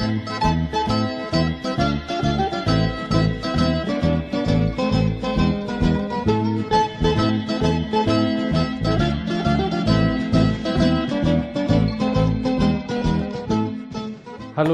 Hello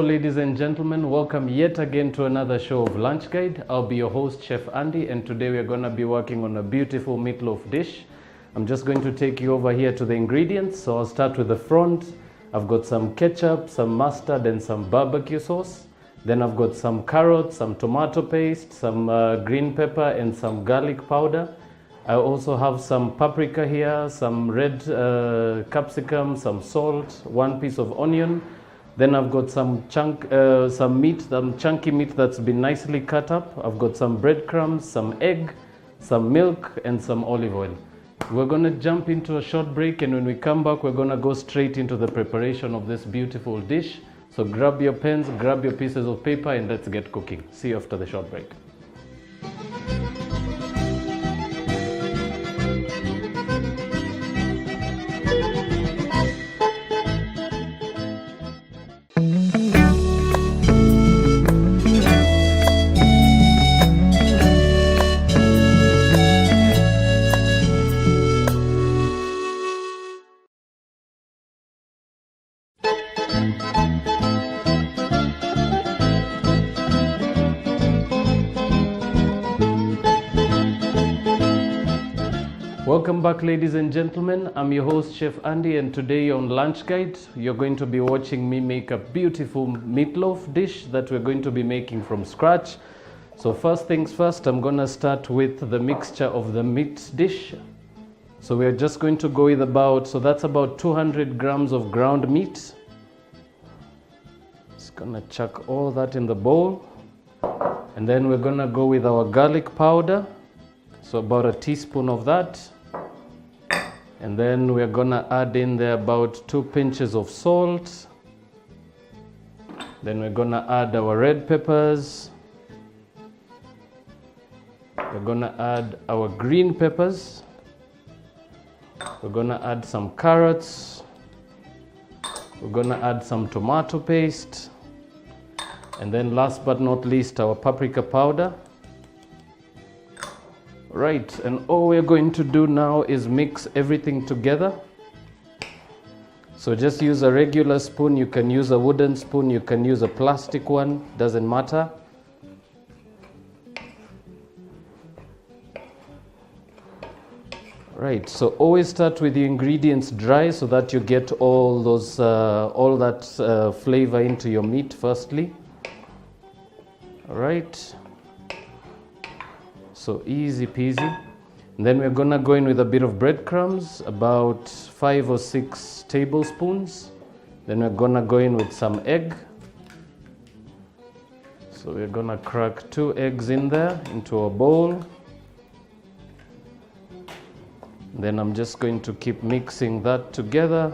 ladies and gentlemen, welcome yet again to another show of Lunch Guide. I'll be your host, Chef Andy, and today we're going to be working on a beautiful meatloaf dish. I'm just going to take you over here to the ingredients. So I'll start with the front. I've got some ketchup, some mustard and some barbecue sauce. Then I've got some carrots, some tomato paste, some green pepper and some garlic powder. I also have some paprika here, some red capsicum, some salt, one piece of onion. Then I've got some chunky meat that's been nicely cut up. I've got some breadcrumbs, some egg, some milk, and some olive oil. We're going to jump into a short break, and when we come back, we're going to go straight into the preparation of this beautiful dish. So grab your pens, grab your pieces of paper, and let's get cooking. See you after the short break. Welcome back ladies and gentlemen, I'm your host Chef Andy, and today on Lunch Guide you're going to be watching me make a beautiful meatloaf dish that we're going to be making from scratch. So first things first, I'm going to start with the mixture of the meat dish. So we're just going to go with that's about 200 grams of ground meat. Just gonna chuck all that in the bowl, and then we're gonna go with our garlic powder, so about a teaspoon of that. And then we're gonna add in there about 2 pinches of salt. Then we're gonna add our red peppers. We're gonna add our green peppers. We're gonna add some carrots. We're gonna add some tomato paste. And then last but not least, our paprika powder. Right, and all we're going to do now is mix everything together. So just use a regular spoon, you can use a wooden spoon, you can use a plastic one, doesn't matter. Right, so always start with the ingredients dry so that you get all that flavor into your meat firstly. All right. So easy peasy. And then we're gonna go in with a bit of breadcrumbs, about 5 or 6 tablespoons. Then we're gonna go in with some egg. So we're gonna crack 2 eggs in there into a bowl. Then I'm just going to keep mixing that together.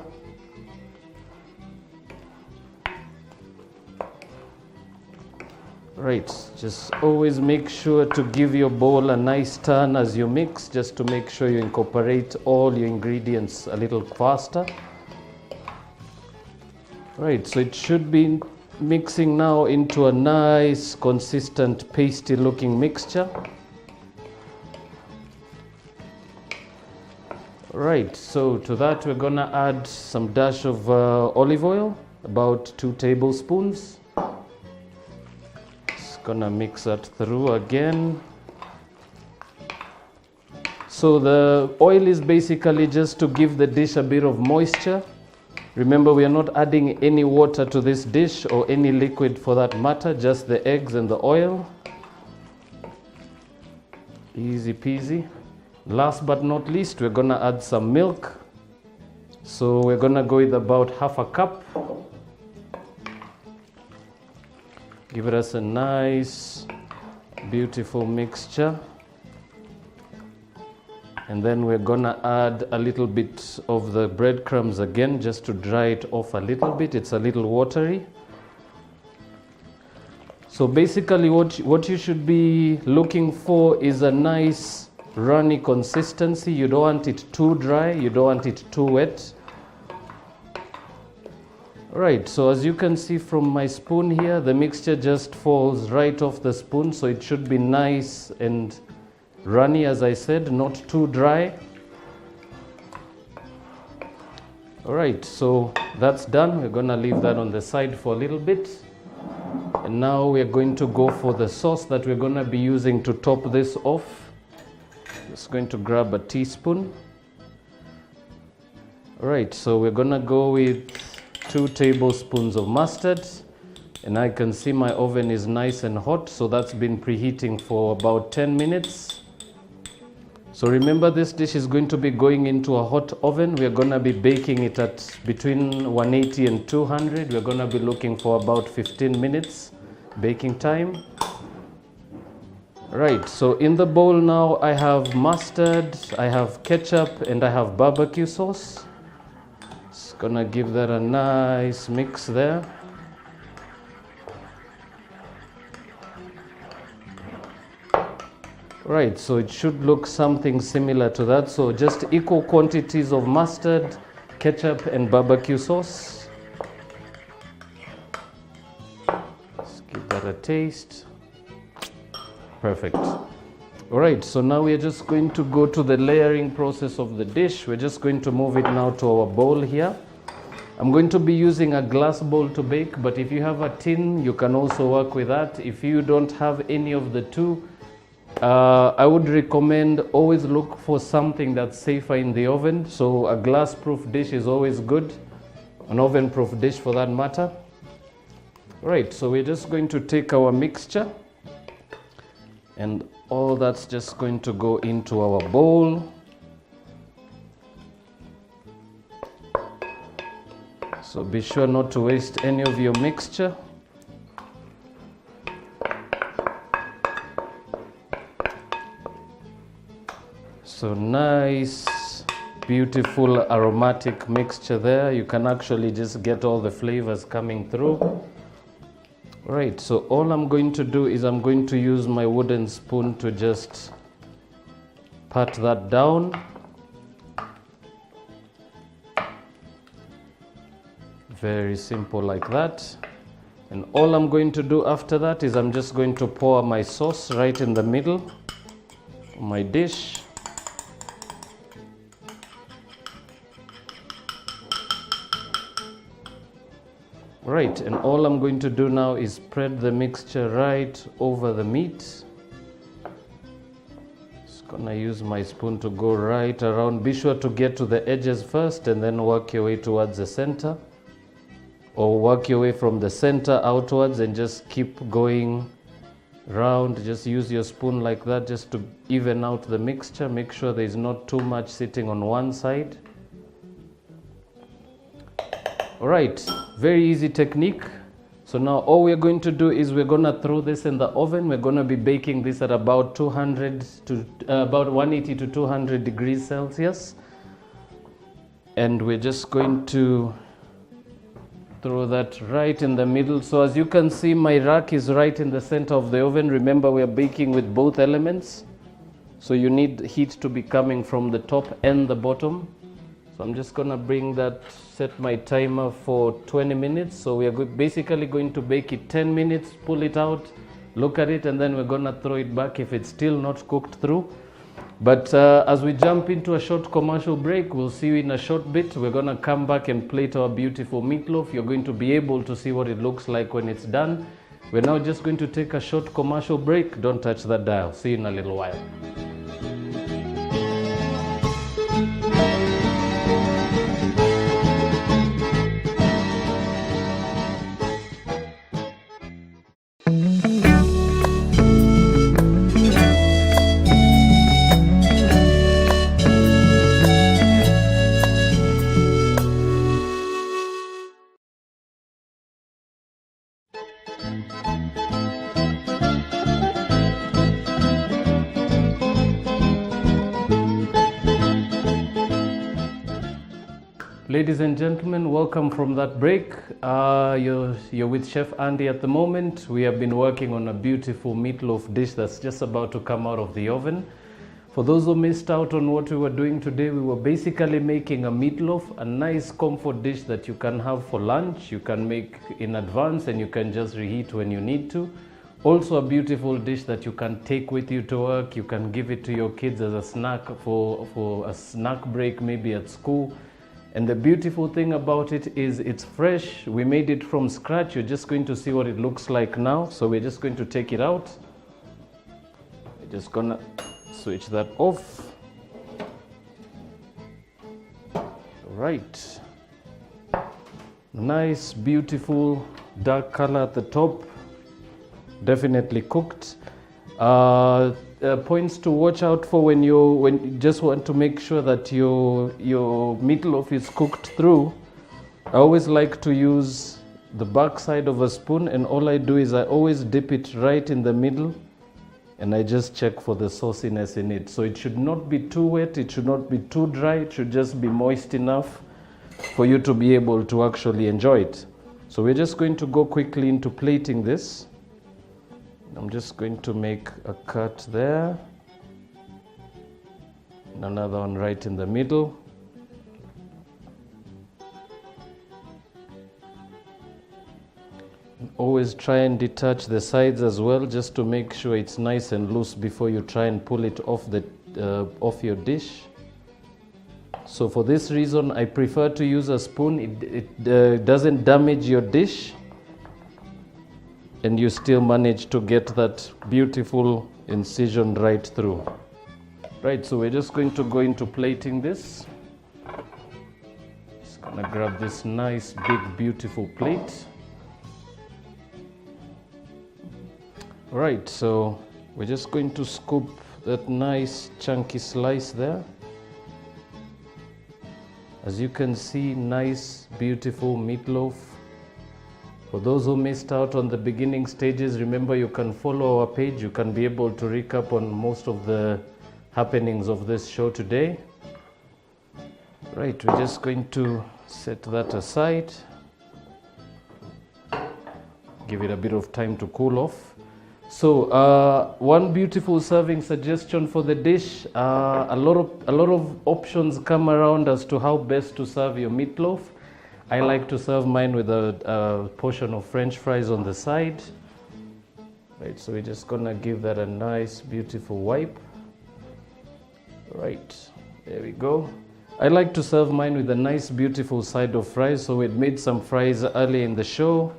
Right, just always make sure to give your bowl a nice turn as you mix, just to make sure you incorporate all your ingredients a little faster. Right, so it should be mixing now into a nice, consistent, pasty looking mixture. Right, so to that we're gonna add some dash of olive oil, about 2 tablespoons. Gonna mix that through again. So the oil is basically just to give the dish a bit of moisture. Remember, we are not adding any water to this dish or any liquid for that matter, just the eggs and the oil. Easy peasy. Last but not least, we're gonna add some milk. So we're gonna go with about half a cup. Give it us a nice, beautiful mixture. And then we're gonna add a little bit of the breadcrumbs again, just to dry it off a little bit. It's a little watery. So basically what you should be looking for is a nice runny consistency. You don't want it too dry, you don't want it too wet. Right, so as you can see from my spoon here, the mixture just falls right off the spoon, so it should be nice and runny, as I said, not too dry. All right, so that's done. We're gonna leave that on the side for a little bit. And now we're going to go for the sauce that we're gonna be using to top this off. Just going to grab a teaspoon. All right, so we're gonna go with 2 tablespoons of mustard, and I can see my oven is nice and hot, so that's been preheating for about 10 minutes. So remember, this dish is going to be going into a hot oven. We're going to be baking it at between 180 and 200. We're going to be looking for about 15 minutes baking time. Right, so in the bowl now I have mustard, I have ketchup, and I have barbecue sauce. Just going to give that a nice mix there. Right, so it should look something similar to that. So just equal quantities of mustard, ketchup, and barbecue sauce. Let's give that a taste. Perfect. All right, so now we're just going to go to the layering process of the dish. We're just going to move it now to our bowl here. I'm going to be using a glass bowl to bake, but if you have a tin, you can also work with that. If you don't have any of the two, I would recommend always look for something that's safer in the oven. So a glass-proof dish is always good, an oven-proof dish for that matter. Right, so we're just going to take our mixture, and all that's just going to go into our bowl. So be sure not to waste any of your mixture. So nice, beautiful aromatic mixture there. You can actually just get all the flavors coming through. Right, so all I'm going to do is I'm going to use my wooden spoon to just pat that down. Very simple like that. And all I'm going to do after that is I'm just going to pour my sauce right in the middle of my dish. Right, and all I'm going to do now is spread the mixture right over the meat. Just gonna use my spoon to go right around. Be sure to get to the edges first and then work your way towards the center. Or work your way from the center outwards and just keep going round. Just use your spoon like that just to even out the mixture. Make sure there is not too much sitting on one side. All right, very easy technique. So now all we're going to do is we're going to throw this in the oven. We're going to be baking this at about 200 to about 180 to 200 degrees Celsius. And we're just going to throw that right in the middle. So as you can see, my rack is right in the center of the oven. Remember, we're baking with both elements. So you need heat to be coming from the top and the bottom. So I'm just gonna bring that, set my timer for 20 minutes. So we are basically going to bake it 10 minutes, pull it out, look at it, and then we're gonna throw it back if it's still not cooked through. But as we jump into a short commercial break, we'll see you in a short bit. We're gonna come back and plate our beautiful meatloaf. You're going to be able to see what it looks like when it's done. We're now just going to take a short commercial break. Don't touch that dial. See you in a little while. Ladies and gentlemen, welcome from that break. You're with Chef Andy at the moment. We have been working on a beautiful meatloaf dish that's just about to come out of the oven. For For those who missed out on what we were doing today, we were basically making a meatloaf, a nice comfort dish that you can have for lunch. You can make in advance and you can just reheat when you need to. Also a beautiful dish that you can take with you to work. You can give it to your kids as a snack for a snack break, maybe at school. And the beautiful thing about it is it's fresh. We made it from scratch. You're just going to see what it looks like now. So we're just going to take it out. We're just gonna switch that off. Right. Nice, beautiful, dark color at the top. Definitely cooked. Points to watch out for when you just want to make sure that your meatloaf is cooked through. I always like to use the back side of a spoon, and all I do is I always dip it right in the middle and I just check for the sauciness in it. So it should not be too wet, it should not be too dry, it should just be moist enough for you to be able to actually enjoy it. So we're just going to go quickly into plating this. I'm just going to make a cut there, and another one right in the middle. Always try and detach the sides as well, just to make sure it's nice and loose before you try and pull it off off your dish. So for this reason, I prefer to use a spoon. It doesn't damage your dish, and you still manage to get that beautiful incision right through. Right, so we're just going to go into plating this. Just gonna grab this nice, big, beautiful plate. Right, so we're just going to scoop that nice, chunky slice there. As you can see, nice, beautiful meatloaf. For those who missed out on the beginning stages, remember you can follow our page. You can be able to recap on most of the happenings of this show today. Right, we're just going to set that aside. Give it a bit of time to cool off. So one beautiful serving suggestion for the dish. A lot of options come around as to how best to serve your meatloaf. I like to serve mine with a portion of French fries on the side. Right, so we're just gonna give that a nice, beautiful wipe. Right, there we go. I like to serve mine with a nice, beautiful side of fries. So we'd made some fries early in the show,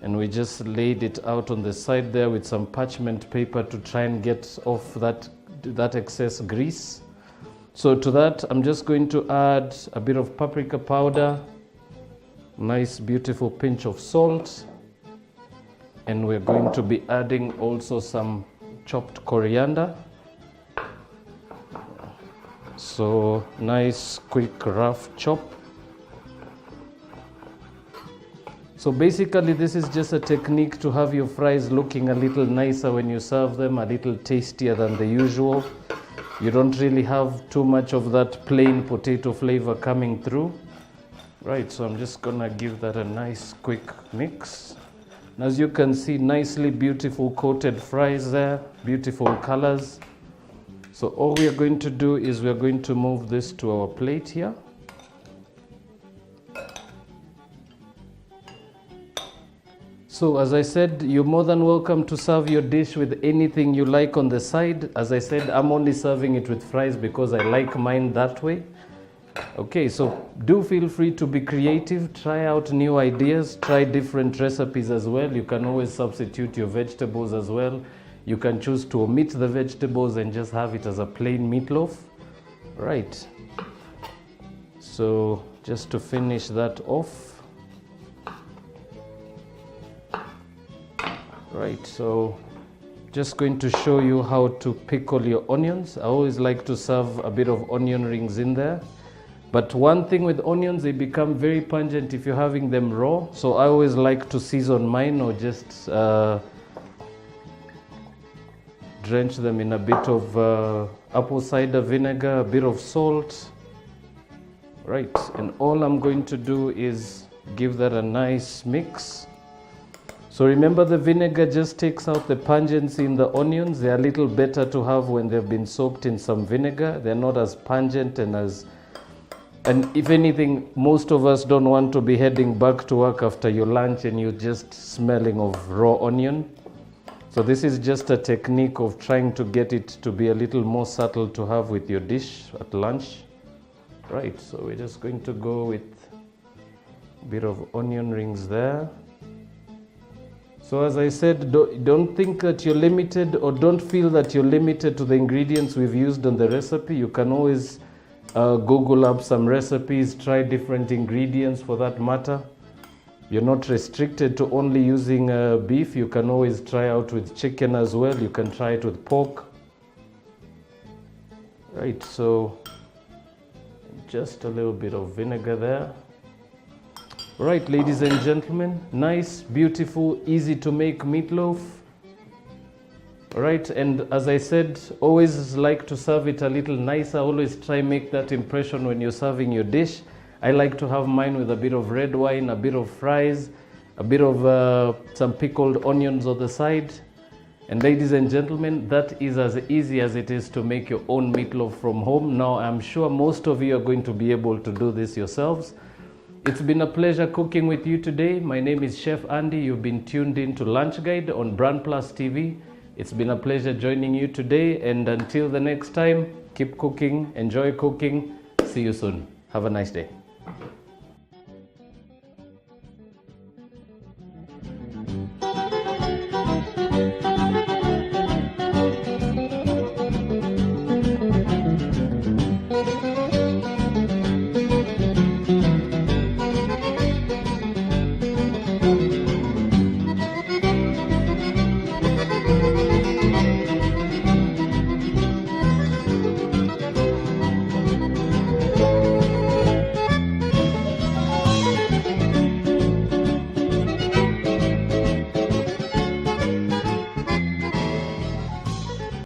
and we just laid it out on the side there with some parchment paper to try and get off that excess grease. So to that, I'm just going to add a bit of paprika powder, nice beautiful pinch of salt, and we're going to be adding also some chopped coriander. So nice, quick, rough chop. So basically this is just a technique to have your fries looking a little nicer when you serve them, a little tastier than the usual. You don't really have too much of that plain potato flavor coming through. Right, so I'm just gonna give that a nice quick mix. And as you can see, nicely beautiful coated fries there, beautiful colors. So all we are going to do is we're going to move this to our plate here. So as I said, you're more than welcome to serve your dish with anything you like on the side. As I said, I'm only serving it with fries because I like mine that way. Okay, so do feel free to be creative, try out new ideas, try different recipes as well. You can always substitute your vegetables as well. You can choose to omit the vegetables and just have it as a plain meatloaf. Right, so just to finish that off. Right, so just going to show you how to pickle your onions. I always like to serve a bit of onion rings in there. But one thing with onions, they become very pungent if you're having them raw. So I always like to season mine or just drench them in a bit of apple cider vinegar, a bit of salt. Right, and all I'm going to do is give that a nice mix. So remember, the vinegar just takes out the pungency in the onions. They are a little better to have when they've been soaked in some vinegar. They're not as pungent and if anything, most of us don't want to be heading back to work after your lunch and you're just smelling of raw onion. So this is just a technique of trying to get it to be a little more subtle to have with your dish at lunch. Right, so we're just going to go with a bit of onion rings there. So as I said, don't think that you're limited, or don't feel that you're limited to the ingredients we've used on the recipe. You can always Google up some recipes, try different ingredients for that matter. You're not restricted to only using beef. You can always try out with chicken as well. You can try it with pork. Right, so just a little bit of vinegar there. Right, ladies and gentlemen, nice, beautiful, easy to make meatloaf. Right, and as I said, always like to serve it a little nicer. Always try make that impression when you're serving your dish. I like to have mine with a bit of red wine, a bit of fries, a bit of some pickled onions on the side. And ladies and gentlemen, that is as easy as it is to make your own meatloaf from home. Now, I'm sure most of you are going to be able to do this yourselves. It's been a pleasure cooking with you today. My name is Chef Andy. You've been tuned in to Lunch Guide on BrandPlus TV. It's been a pleasure joining you today. And until the next time, keep cooking, enjoy cooking. See you soon. Have a nice day.